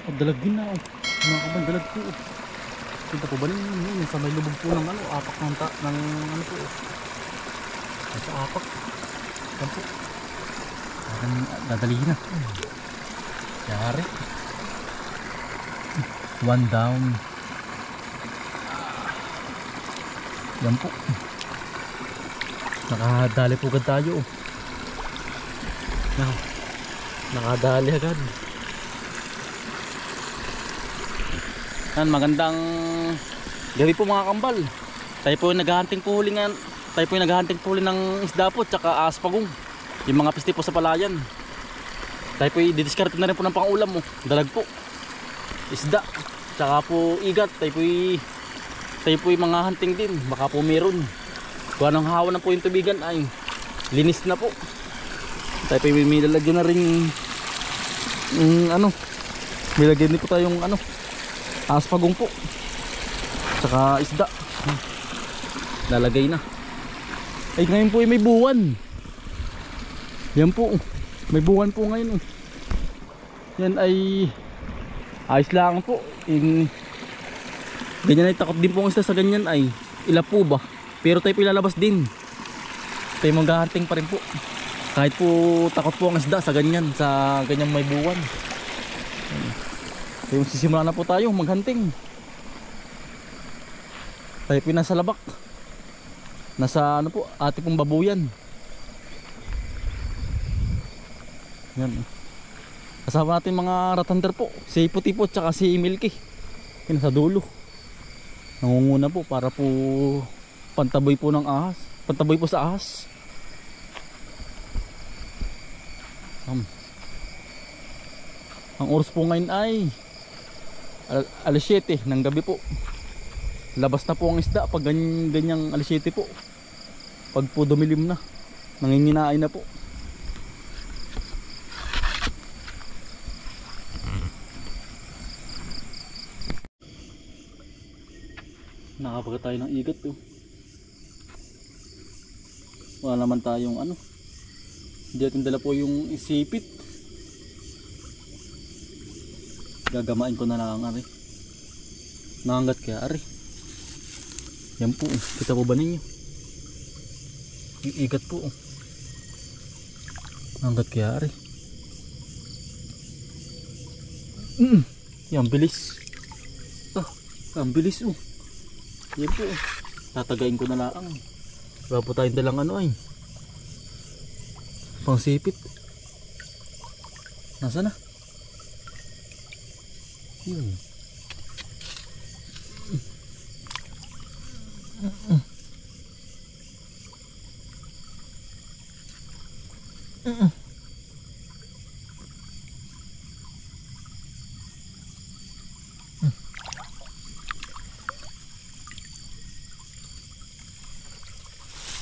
Oh, dalag din na oh. Mga kaban, dalag po oh. Kita po ba yun? Sa may lubog po ng ano, apak ng ano po oh. Sa apak. Yan po. Parang dadalihin na. Yari. One down. Yan po. Nakadali po agad tayo oh. Nakadali agad. Yan, magandang gabi po mga kambal. Tayo po naghahunting po huli ng isda po tsaka aspagong. Yung mga pisti po sa palayan. Tayo po i-discard na rin po ng pangulam mo. Dalag po. Isda. Tsaka po igat. Tayo po mga hunting din. Baka po meron. Kung anong hawa na po yung tubigan ay linis na po. Tayo po may lalagyan na rin ano. May lagyan din po tayong ano. Aspagong po. Tsaka isda. Lalagay na. Ay ngayon po ay may buwan. Yan po. May buwan po ngayon. Yan ay ayos lang po. Ganyan ay takot din po ang isda sa ganyan ay ila po ba. Pero tayo po ilalabas din. Tayo maghahunting pa rin po. Kahit po takot po ang isda sa ganyan. Sa ganyang may buwan. Tayo sisimula na po tayo maghunting. Tayo po nasa labak. Nasa ano po, ate pong babuyan. Yan. Kasama natin mga ratander po. Si Puti po tsaka si Milky. Yan sa dulo. Nangunguna po para po pantaboy po ng ahas. Pantaboy po sa ahas. Ang oras po ngayon ay alas 7 ng gabi po. Labas na po ang isda pag ganyang alas 7 po. Pag po dumilim na, nanginginain na po. Nakapagat tayo ng igat po. Wala naman tayong ano. Hindi natin dala po yung isipit. Gagamain ko na lang ari. Nangangat kaya ari. Yan po, kita po ba ninyo? Yung igat po. Nangangat kaya ari. Yan bilis. Ang bilis oh. Yan po. Tatagain ko na lang. Wala po tayong dalang ano ay. Pangsipit. Nasa na? Yun.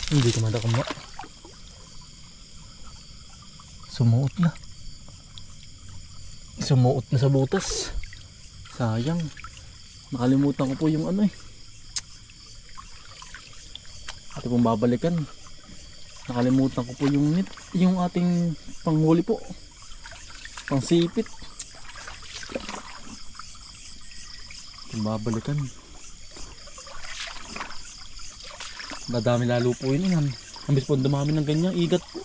Hindi ko madakama. Sumuot na. Sumuot na sa butas. Sayang. Nakalimutan ko po yung ano eh. Ito pong babalikan. Nakalimutan ko po yung net. Yung ating panghuli po. Pangsipit. Itong babalikan. Dadami lalo po yun yan. Ambis po dumami ng ganyang igat po.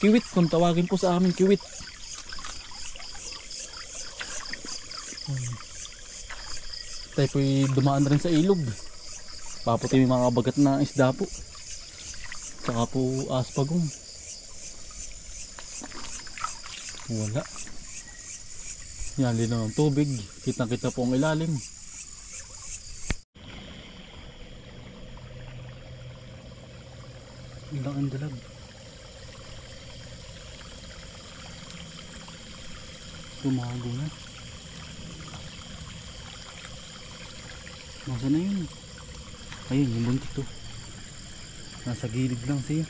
Kiwit kung tawagin po sa amin, kiwit. Tayo po'y dumaan na rin sa ilog. Paputi yung mga bagat na isda po. Tsaka po aspagong. Wala. Yan, linaw ng tubig. Kitang kita po ang ilalim. Ilang ang dalag. Tumago na. Nasa na yun? Ayun, yung buntik to. Nasa gilid lang siya.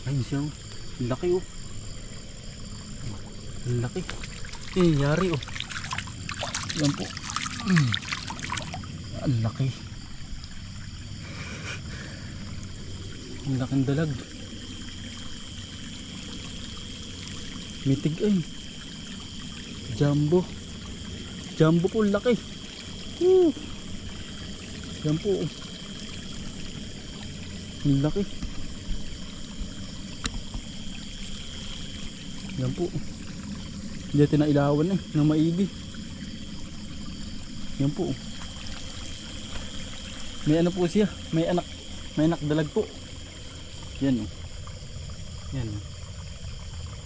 Ayun siya oh. Laki oh. Laki. Yari oh. Yan po. Ang laki. Ang laking dalag. Mitig ay. Jumbo. Jumbo po, laki. Woo. Yan po. Ang laki. Yan po. Hindi natin nailawan eh, ng maigi. Yan po. May ano po siya, may anak dalag po. Yan oh. Yan oh.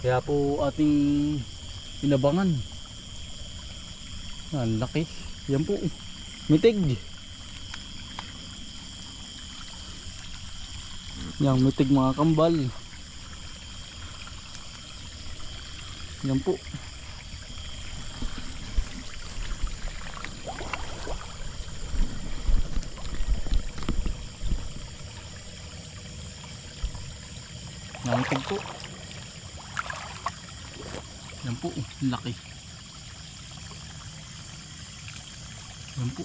Kaya po ating inabangan. Ang laki. Yan po. Mitig. Yang mitig mga kambal. Yan po. Nangitag po. Yan po, laki. Yan po.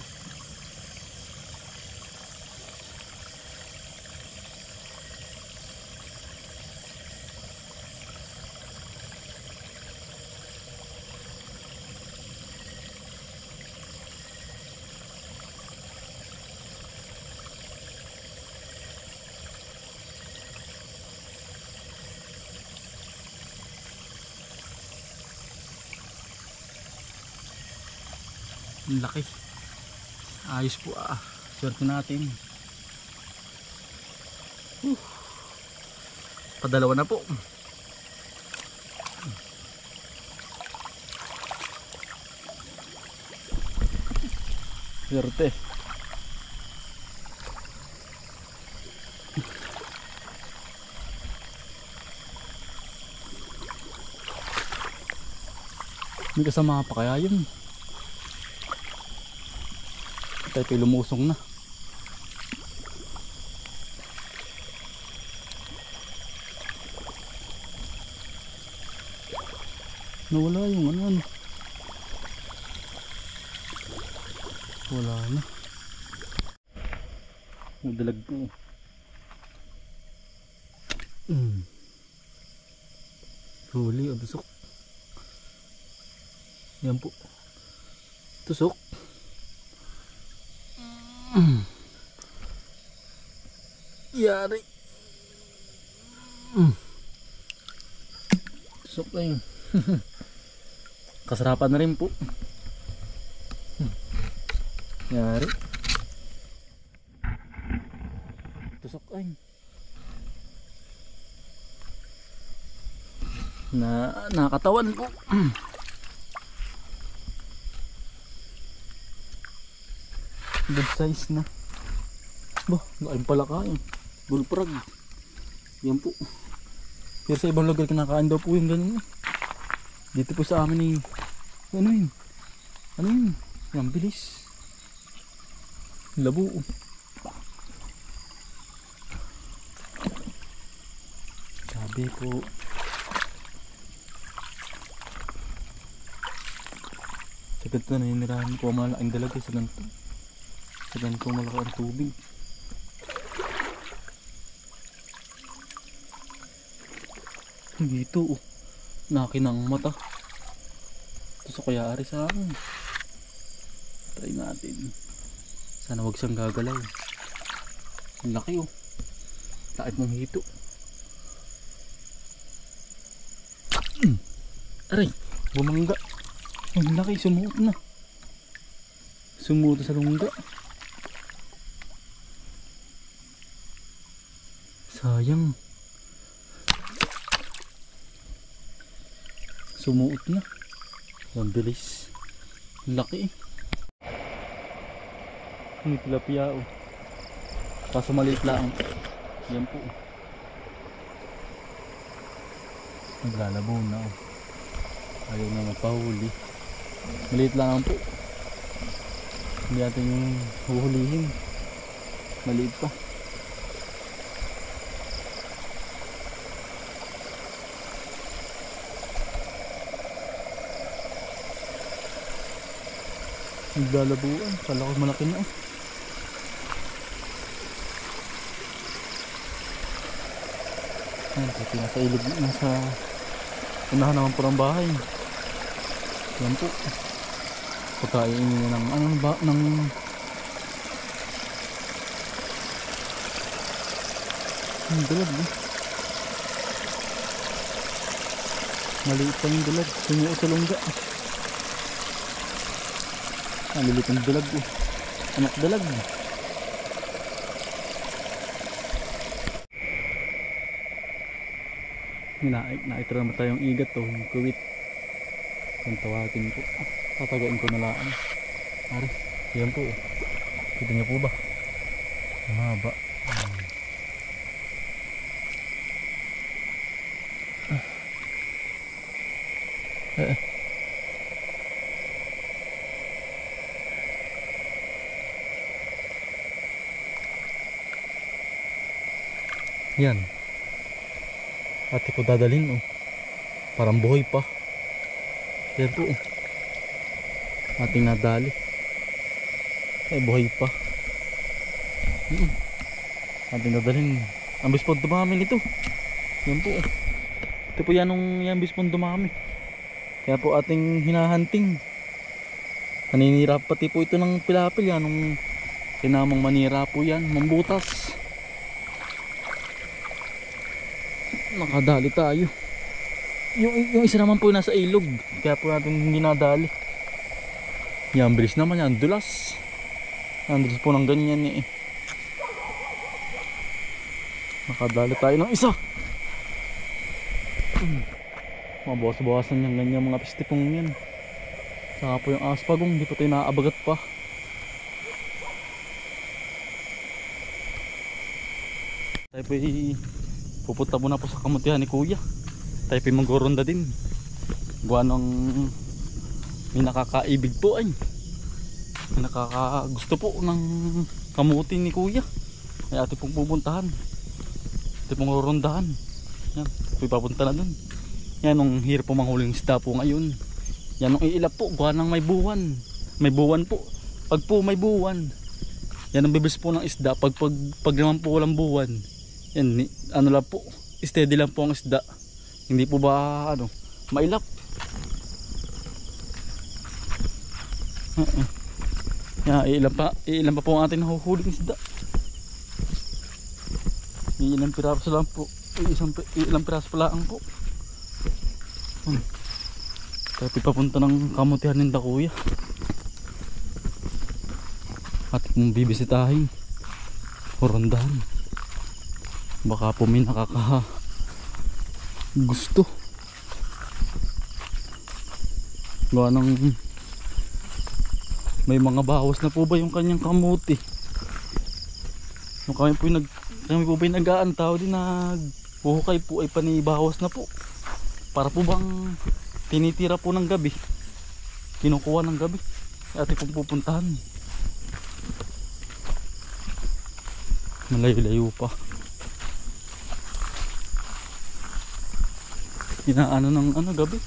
Laki. Ayos po ah. Swerte natin. Padalawa na po. Swerte. May kasama pa kaya yun. Tayo lumusong na. Nawala yung ano. Wala na. Dalag po. Huli o tusok. Yan po. Tusok. Yari. Tusok na yun. Kasarapan na rin po. Yari. Tusok ay. Nakatawan po. Good size na. Bah, galing pala kain. Bullfrog. Yan po. Pero sa ibang lugar kinakain daw po yung ganun. Dito po sa amin eh. Ano yun? Ano yun? Yan, bilis. Labo. Sabi po. Sa ganito na hinirahan ko malaking dalaga sa ganito. Sa ganito malaki ang tubig. Dito oh. Nakinang mata. Ito sa kaya ari sa akin. Try natin. Sana wag siyang gagalaw. Ang laki oh. Lakit mong hito. Aray, bumangga. Ang laki, sumuot na. Sumuot sa lungga. Sayang. Sumuot na. Ang bilis. Laki eh. May tilapia oh. Kaso maliit lang. Yan po. Naglalabo na oh. Ayaw na magpahuli. Maliit lang po. Hindi natin yung huhulihin. Maliit pa. Naglalabuan. Kala ko malaki na oh. Ayan, pati nasa ilog, nasa Unahan naman po ng bahay. Yan po. Pagkain niya ng ano ba ng dulag eh. Maliit pa yung dulag. Sinuot sa lungga. Maliit yung dulag eh. Anak dulag. Naitira naman tayong igat to. Yung kuwit. Kung tawagin po. Tatagain ko na lang. Ari. Yan po. Kita niyo po ba? Mahaba. Yan. Ate ko dadalhin oh. Parang buhay pa. Yan po oh. Ating nadali. Ay buhay pa. Ating dadalhin. Ang bispong dumami nito. Yan po oh. Ito po yan yung bispong dumami. Kaya po ating hinahunting. Naninira pati po ito ng pilapil yan. Nung kinamang manira po yan. Mambutas. Nakadali tayo. Yung isa naman po nasa ilog. Kaya po natin hindi nadali. Yan bilis naman yan. Dulas. Yan bilis po ng ganyan eh. Nakadali tayo ng isa. Mabawas-bawasan yung ganyan mga pistipong yan. Saka po yung aspagong. Hindi pa tayo naaabagat pa. Tayo po pupunta muna po sa kamutihan ni kuya. Tayo po maggoronda din. Buwan ng may nakakaibig po ay. May nakakagusto po ng kamuti ni kuya. Ay ate pong pupuntahan. Ate pong rondahan. Yan. Ito papunta na dun. Yan nung hirap po manghuling isda po ngayon. Yan nung iilap po. Buwan ng may buwan. May buwan po. Pag po may buwan. Yan ang bibis po ng isda. Pag naman po walang buwan. Yan, ano lang po, steady lang po ang isda. Hindi po ba, ano, mailap. Yan, iilan pa po ang ating nahuhuling isda. Iilang piraso lang po. Iilang piraso pala ang po. Tayo papunta ng kamutihan ng kuya. At kung bibisitahin, horondahan. Baka po may nakaka gusto. Gawa ng may mga bawas na po ba yung kanyang kamuti. Yung kami po yung nag-aantaw din nagbuhukay po ay panibawas na po. Para po bang tinitira po ng gabi. Kinukuha ng gabi. Ate pong pupuntahan. Malayo-layo pa. Inaano ng gabi.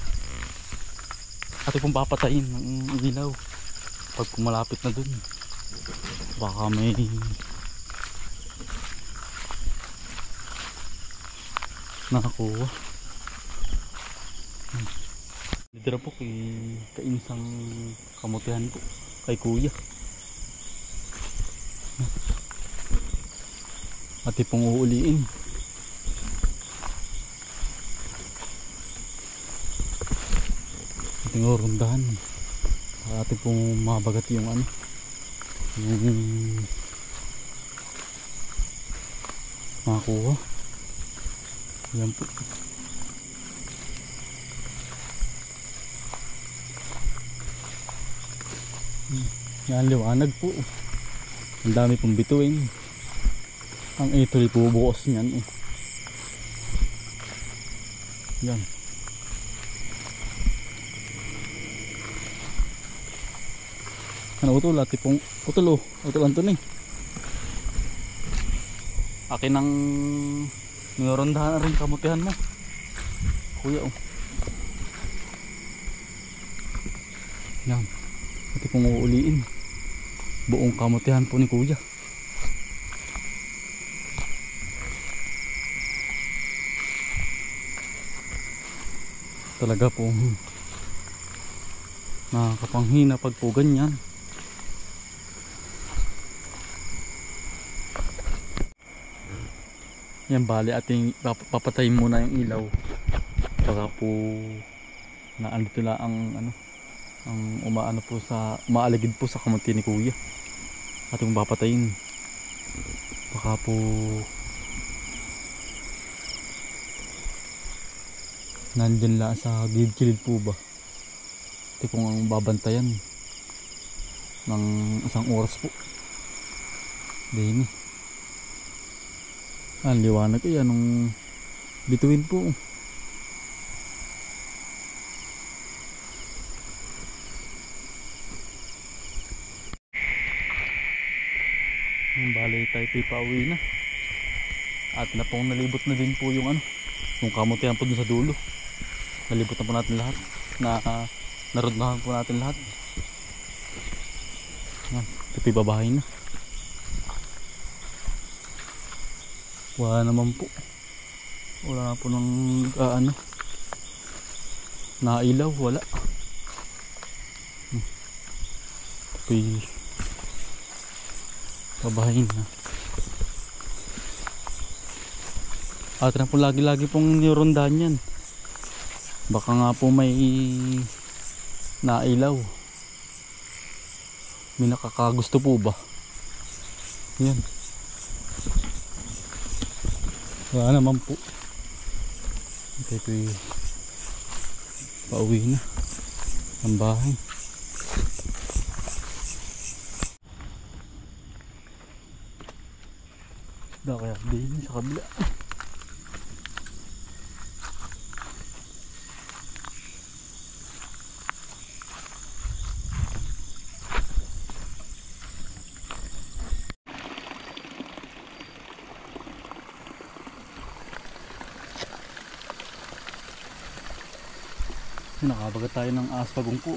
Ate pong papatayin ng ilaw pag malapit na dun. Baka may nakakuha. Dito po kainsang kamutihan po kay kuya. Ate pong uuliin. Tingorundahan ating pong mabagat yung yung makakuha. Yan po. Yan, liwanag po. Ang dami pong bituin. Ang ito'y po bukas niyan eh. Yan. Ano utol? Ati pong utol utulan to ni. Akin ang nirondahan na rin kamutihan mo kuya oh. Yan. Ati pong uuliin. Buong kamutihan po ni kuya. Talaga po nakakapanghina pag po ganyan. Yan, bali ating papatayin muna yung ilaw. Baka po na andito lang ang ano, ang umaano po sa umaaligid po sa kamunti ni kuya. Ating papatayin. Baka po nandyan lang sa gilid-gilid po ba. Ito kung ang babantayan ng isang oras po. Dini. Ang liwanag ay anong bituin po. Balay tayo pauwi na. At na pong nalibot na din po yung ano, yung kamutihan po dun sa dulo. Nalibot na po natin lahat. Narodnahan po natin lahat. Ito babahay na. Wala naman po. Wala na po ng ano, nailaw, wala. Ito'y babahin na. At na po lagi-lagi pong nirondahan yan. Baka nga po may nailaw. May nakakagusto po ba? Yan. Wala naman po. Ito'y pauwi na ang bahay. Kaya din sa kabila. Nakabagat tayo ng aspagong po.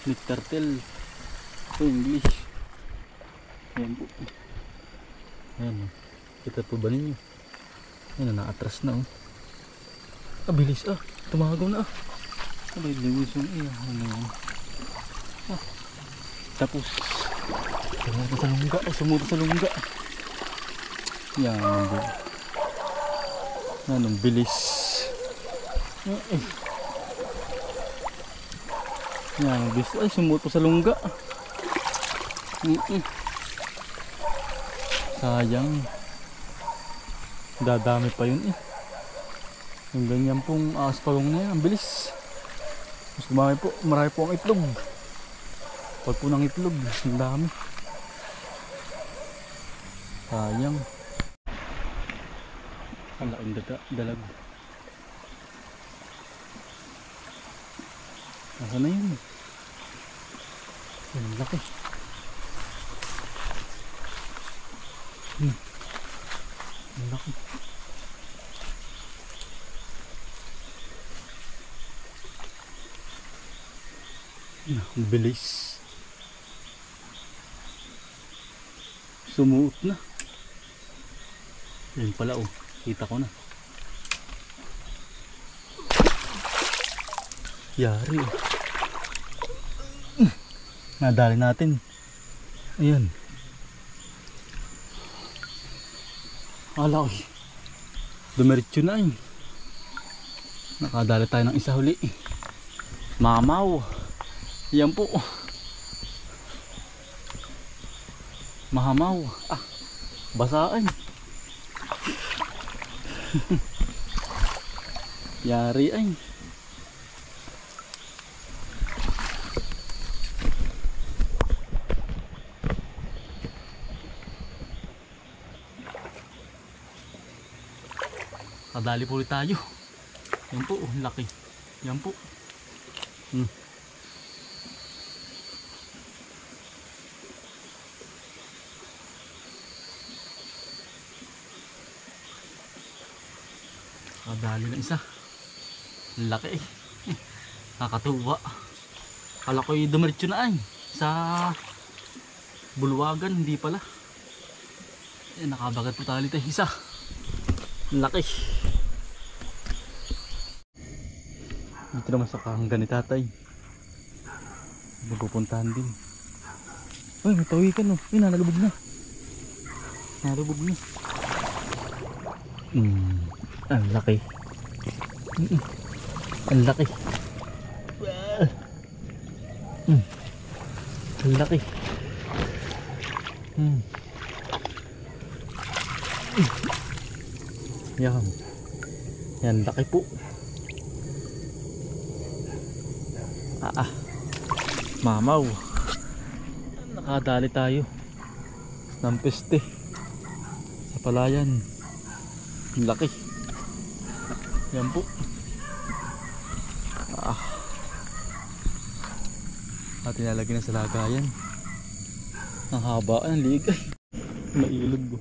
Snake turtle. Ito English. Ayan po. Ayan. Kita po ba ninyo? Ayan na, naatras na oh. Bilis ah. Tumagaw na ah. Abay, liwis yung iya. Ano yan? Ah. Tapos sumuto sa lungga. Sumuto sa lungga. Yan. Anong bilis. Yan, bilis. Ay, sumuto sa lungga. Sayang. Dadami pa yun eh. Yung ganyan pong aspalong na yan, ang bilis. Mas marami po ang itlog. Pag po ng itlog, ang dami. Sayang. Ang laking dalag. Nasaan na yun? Ang laki. Ang laki. Ang bilis. Sumuot na. Yan pala oh. Kita ko na. Yari oh. Nadali natin. Ayan. Ala ko. Dumiretso na eh. Nakadali tayo ng isa huli. Mamaw. Yan po. Mahamaw. Ah. Basaan. Yari ay. Kadali po ulit tayo. Yan po, laki. Yan po. Kadali na isa. Laki eh. Nakakatuwa. Kala ko'y dumiretso na ay. Sa bulwagan, hindi pala. Nakabagat po tayo tayo isa. Laki. Dito naman sa kahanggan ni tatay. Magpupuntahan din. Ay, may pawikan oh. Yun, nalubog na. Nalubog na. Ang laki. Ang laki. Ang laki. Yan. Yan, laki po. Mamaw. Nakadali tayo ng peste sa palayan. Ang laki. Yan po. At tinalagyan na sa lagayan. Ang haba ng ligay. Mailog po.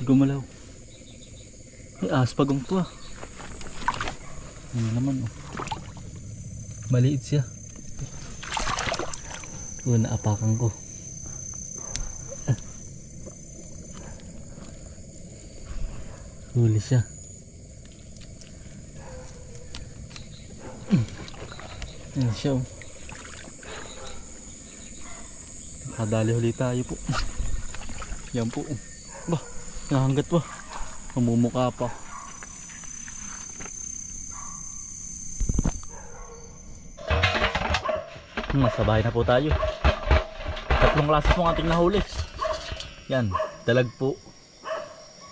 Gumalaw. Ay, aspagong to ah. Ano naman oh. Maliit siya. Naapakan ko. Huli siya. Ayan siya oh. Nakadali ulit tayo po. Yan po. Bah, nahanggat pa. Mamumuka pa. Sa bahay na po tayo. Tatlong klase po ang ating nahuli. Yan, dalag po.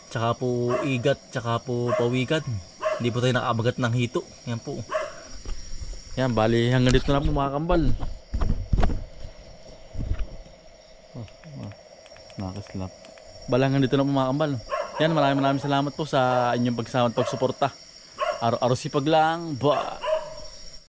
Tsaka po igat, tsaka po pawikan. Hindi po tayo nakaabagat ng hito. Yan po. Yan, bali hanggang dito na po mga kambal. Nakaslap. Bali hanggang dito na po mga kambal. Yan, maraming salamat po sa inyong pagsama at pagsuporta. Araw-araw sipag lang. Ba.